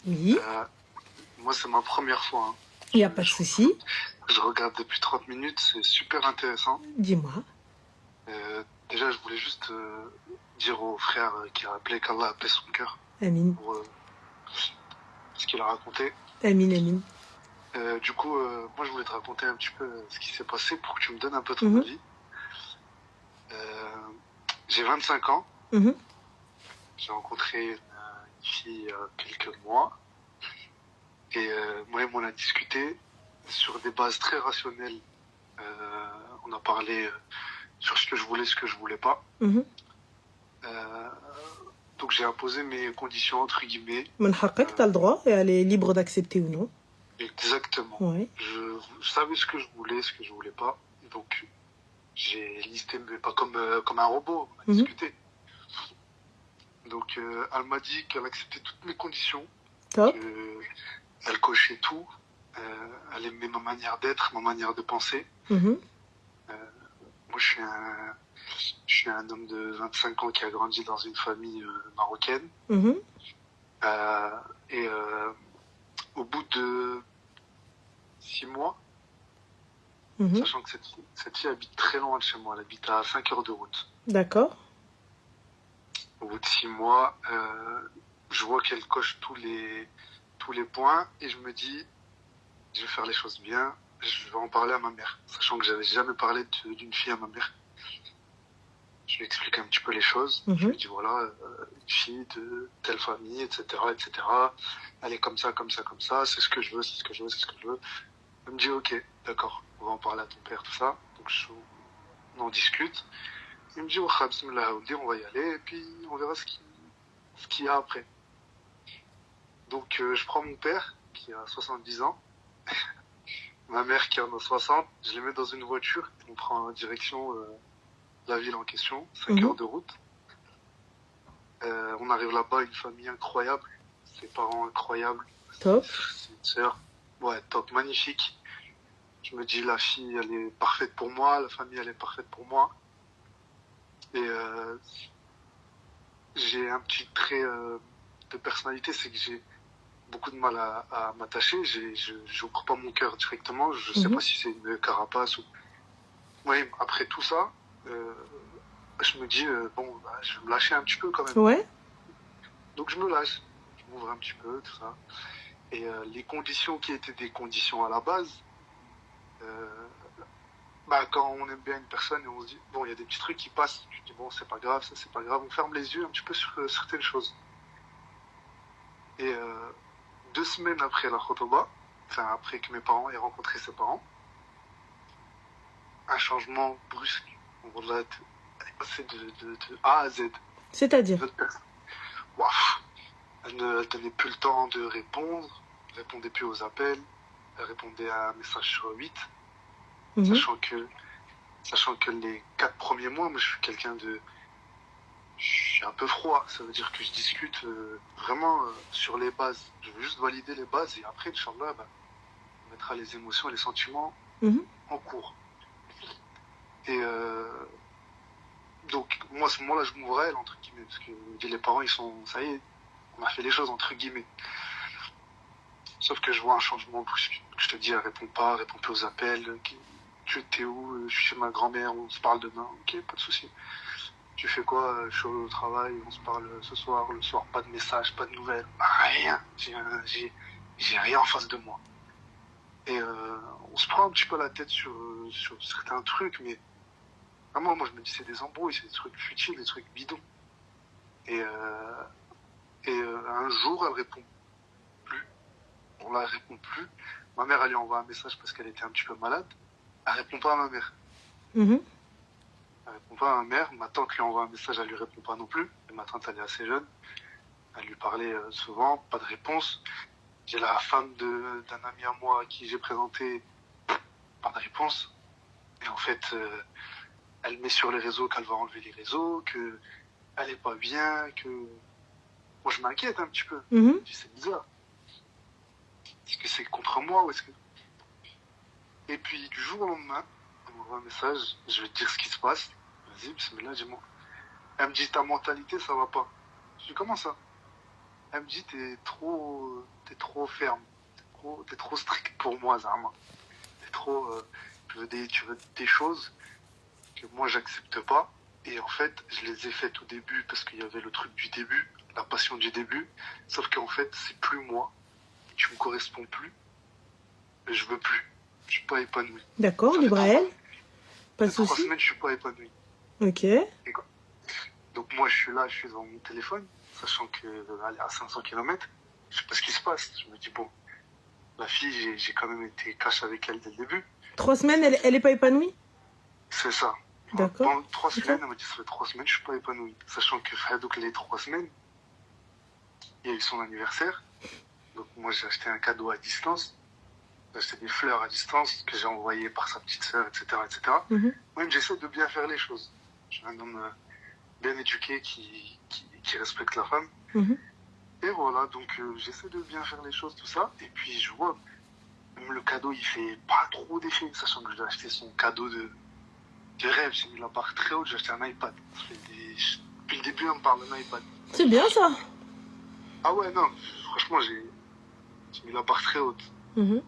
Oui, Euh, Moi, c'est ma première fois, hein. il n'y a pas de souci. Je regarde depuis 30 minutes, c'est super intéressant. Dis-moi. Déjà, je voulais juste dire au frère qui a appelé, qu'Allah a appelé son cœur Amine. pour ce qu'il a raconté. Amine, Amine. Du coup, moi, je voulais te raconter un petit peu ce qui s'est passé pour que tu me donnes un peu ton Mhm, avis. J'ai 25 ans. mhm. J'ai rencontré une fille il y a quelques mois. Et moi et moi, on a discuté sur des bases très rationnelles. On a parlé sur ce que je voulais, ce que je voulais pas. Mhm. Euh, donc j'ai imposé mes conditions entre guillemets. Mon haqq, t'as le droit et elle est libre d'accepter ou non. Exactement. Ouais. Je savais ce que je voulais, ce que je voulais pas. Donc j'ai listé, mais pas comme un robot. On a discuté. Donc elle m'a dit qu'elle acceptait toutes mes conditions. Top. Elle cochait tout. Elle aimait ma manière d'être, ma manière de penser. Mhm. Moi, je suis un homme de 25 ans qui a grandi dans une famille marocaine. Mhm. Et au bout de 6 mois, Mhm. sachant que cette fille habite très loin de chez moi, elle habite à 5 heures de route. D'accord. Au bout de 6 mois, je vois qu'elle coche tous les points et je me dis, je vais faire les choses bien, je vais en parler à ma mère, sachant que j'avais jamais parlé d'une fille à ma mère. Je lui explique un petit peu les choses. Je lui dis voilà, une fille de telle famille, etc., etc. Elle est comme ça, comme ça, comme ça. C'est ce que je veux, c'est ce que je veux, c'est ce que je veux. Elle me dit ok, d'accord, on va en parler à ton père, tout ça. Donc on en discute. Il me dit oh, bismillah, on va y aller et puis on verra ce qu'il y a après. Donc je prends mon père qui a 70 ans, ma mère qui en a 60. Je les mets dans une voiture. On prend direction la ville en question, 5 heures de route. On arrive là-bas, une famille incroyable, ses parents incroyables. Top. C'est une sœur, ouais, top, magnifique. Je me dis, la fille, elle est parfaite pour moi, la famille, elle est parfaite pour moi. Et j'ai un petit trait de personnalité, c'est que j'ai beaucoup de mal à m'attacher. Je n'ouvre pas mon cœur directement. Je sais pas si c'est une carapace ou... Oui, après tout ça, je me dis, bon, bah, je vais me lâcher un petit peu quand même. Ouais. Donc je me lâche, je m'ouvre un petit peu, tout ça. Et les conditions qui étaient des conditions à la base, bah, quand on aime bien une personne et on se dit, bon, il y a des petits trucs qui passent, tu te dis, bon, c'est pas grave, ça c'est pas grave, on ferme les yeux un petit peu sur certaines choses. Et 2 semaines après la khotoba, enfin après que mes parents aient rencontré ses parents, un changement brusque, on va passer de A à Z. C'est-à-dire Waouh, elle ne donnait plus le temps de répondre, elle répondait plus aux appels, elle répondait à un message sur 8, sachant que les 4 premiers mois, moi je suis quelqu'un de... Je suis un peu froid, ça veut dire que je discute vraiment sur les bases. Je veux juste valider les bases et après, Inch'Allah, bah, on mettra les émotions et les sentiments en cours. Et donc, moi à ce moment-là, je m'ouvre à elle, entre guillemets, parce que les parents, ils sont... Ça y est, on a fait les choses, entre guillemets. Sauf que je vois un changement brusque. Je te dis, elle répond plus aux appels. Tu es où? Je suis chez ma grand-mère, on se parle demain. Ok, pas de souci. Tu fais quoi? Je suis au travail, on se parle ce soir. Le soir, pas de message, pas de nouvelles. Rien. J'ai rien en face de moi. Et on se prend un petit peu la tête sur certains trucs, mais vraiment, moi, je me dis, c'est des embrouilles, c'est des trucs futiles, des trucs bidons. Et un jour, elle répond plus. On la répond plus. Ma mère, elle lui envoie un message parce qu'elle était un petit peu malade. Elle répond pas à ma mère. Elle répond pas à ma mère. Ma tante lui envoie un message, elle lui répond pas non plus. Et ma tante, elle est assez jeune. Elle lui parlait souvent, pas de réponse. J'ai la femme d'un ami à moi à qui j'ai présenté, pas de réponse. Et en fait, elle met sur les réseaux qu'elle va enlever les réseaux, qu'elle est pas bien, que... Moi, je m'inquiète un petit peu. Je me dis, c'est bizarre. Est-ce que c'est contre moi ou est-ce que... Et puis, du jour au lendemain, elle m'envoie un message, je vais te dire ce qui se passe. Vas-y, bismillah, dis-moi. Elle me dit, ta mentalité, ça va pas. Je dis, comment ça? Elle me dit, t'es trop ferme. T'es trop strict pour moi, Zama. T'es trop, tu veux des choses que moi, j'accepte pas. Et en fait, je les ai faites au début parce qu'il y avait le truc du début, la passion du début. Sauf qu'en fait, c'est plus moi. Tu me corresponds plus. Et je veux plus. Je suis pas épanoui. D'accord, Ça fait libre à elle. Pas de 3 souci. semaines, je suis pas épanoui. Ok. Et quoi. Donc moi, je suis là, je suis dans mon téléphone, sachant que elle est à 500 km. Je sais pas ce qui se passe. Je me dis, bon, la fille, j'ai quand même été cash avec elle dès le début. 3 semaines, elle est pas épanouie? C'est ça. D'accord. Pendant 3 semaines, elle m'a dit, ça fait 3 semaines, je suis pas épanoui. Sachant que donc les 3 semaines, il y a eu son anniversaire. Donc moi, j'ai acheté un cadeau à distance. J'ai acheté des fleurs à distance que j'ai envoyées par sa petite sœur, etc., etc. Mhm. Moi-même, j'essaie de bien faire les choses. Je suis un homme bien éduqué qui respecte la femme. Mhm. Et voilà, donc j'essaie de bien faire les choses, tout ça. Et puis je vois, même le cadeau, il fait pas trop d'effet, sachant que je dois acheter son cadeau de rêve. J'ai mis la barre très haute, j'ai acheté un iPad. Depuis le début, on me parle d'un iPad. C'est bien ça. Ah ouais, non, franchement, j'ai mis la barre très haute. Mhm.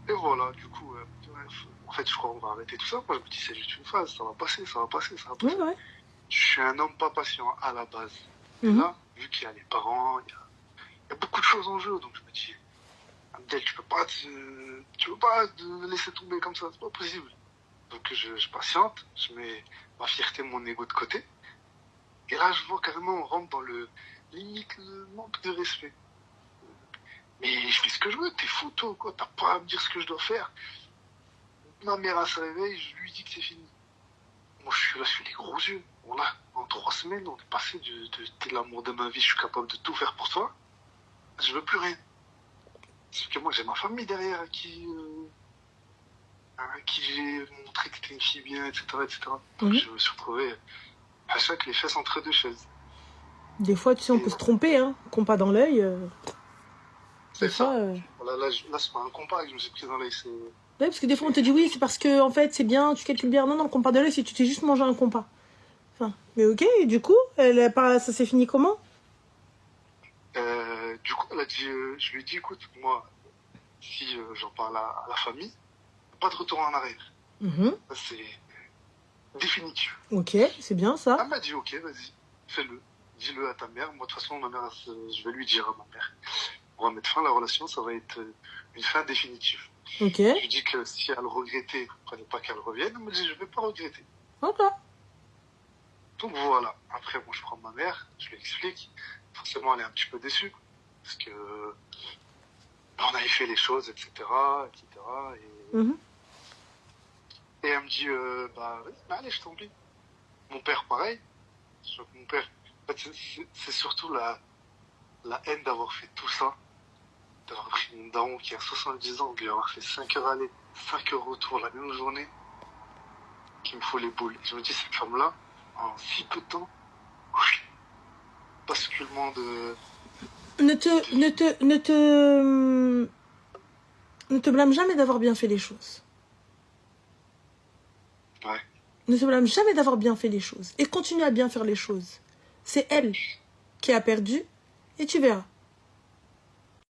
Et voilà, du coup, bref, en fait, je crois qu'on va arrêter tout ça. Moi, je me dis, c'est juste une phase, ça va passer, ça va passer, ça va passer. Ouais, ouais. Je suis un homme pas patient à la base. Et Mhm. là, vu qu'il y a les parents, il y a beaucoup de choses en jeu, donc je me dis, Abdel, tu peux pas te laisser tomber comme ça, c'est pas possible. Donc je patiente, je mets ma fierté, mon ego de côté. Et là, je vois carrément, on rentre dans le limite, le manque de respect. Mais je fais ce que je veux, t'es fou toi, quoi, t'as pas à me dire ce que je dois faire. Ma mère, elle se réveille, je lui dis que c'est fini. Moi, je suis là, je fais les gros yeux. Voilà, en 3 semaines, on est passé t'es l'amour de ma vie, je suis capable de tout faire pour toi. Je veux plus rien. Sauf que moi, j'ai ma famille derrière à qui j'ai montré que t'es une fille bien, etc., etc. Donc, Mhm. je me suis retrouvé à chaque les fesses entre 2 chaises. Des fois, tu sais, on peut se tromper, hein. Compas dans l'œil. C'est Des fois. ça. Voilà, là, c'est pas un compas que je me suis pris dans l'œil. Ouais, parce que des fois, on te dit oui, c'est parce que, en fait, c'est bien, tu calcules bien. Non, non, le compas de l'œil, c'est tu t'es juste mangé un compas. Enfin, mais ok, et du coup, ça s'est fini comment? Du coup, elle a dit, je lui ai dit, écoute, moi, si j'en parle à la famille, pas de retour en arrière. Mhm. Ça, c'est définitif. Ok, c'est bien ça. Elle m'a dit, ok, vas-y, fais-le. Dis-le à ta mère. Moi, de toute façon, ma mère, je vais lui dire à ma mère. On va mettre fin à la relation, ça va être une fin définitive. Ok, Je lui dis que si elle regrettait, il fallait pas qu'elle revienne. Elle me dit, je vais pas regretter. ok. Donc voilà. Après, moi, je prends ma mère, je lui explique. Forcément, elle est un petit peu déçue. Parce que on avait fait les choses, etc., etc. Mhm. Et elle me dit, vas-y, allez, je t'en prie. Mon père, pareil. Sauf que mon père, en fait, c'est surtout la haine d'avoir fait tout ça. D'avoir pris mon daron qui a 70 ans, de lui avoir fait 5 heures aller, 5 heures retour la même journée, qui me faut les boules. Je me dis, cette femme-là, en si peu de temps, basculement de... Ne te blâme jamais d'avoir bien fait les choses. Ouais. Ne te blâme jamais d'avoir bien fait les choses. Et continue à bien faire les choses. C'est elle qui a perdu. Et tu verras.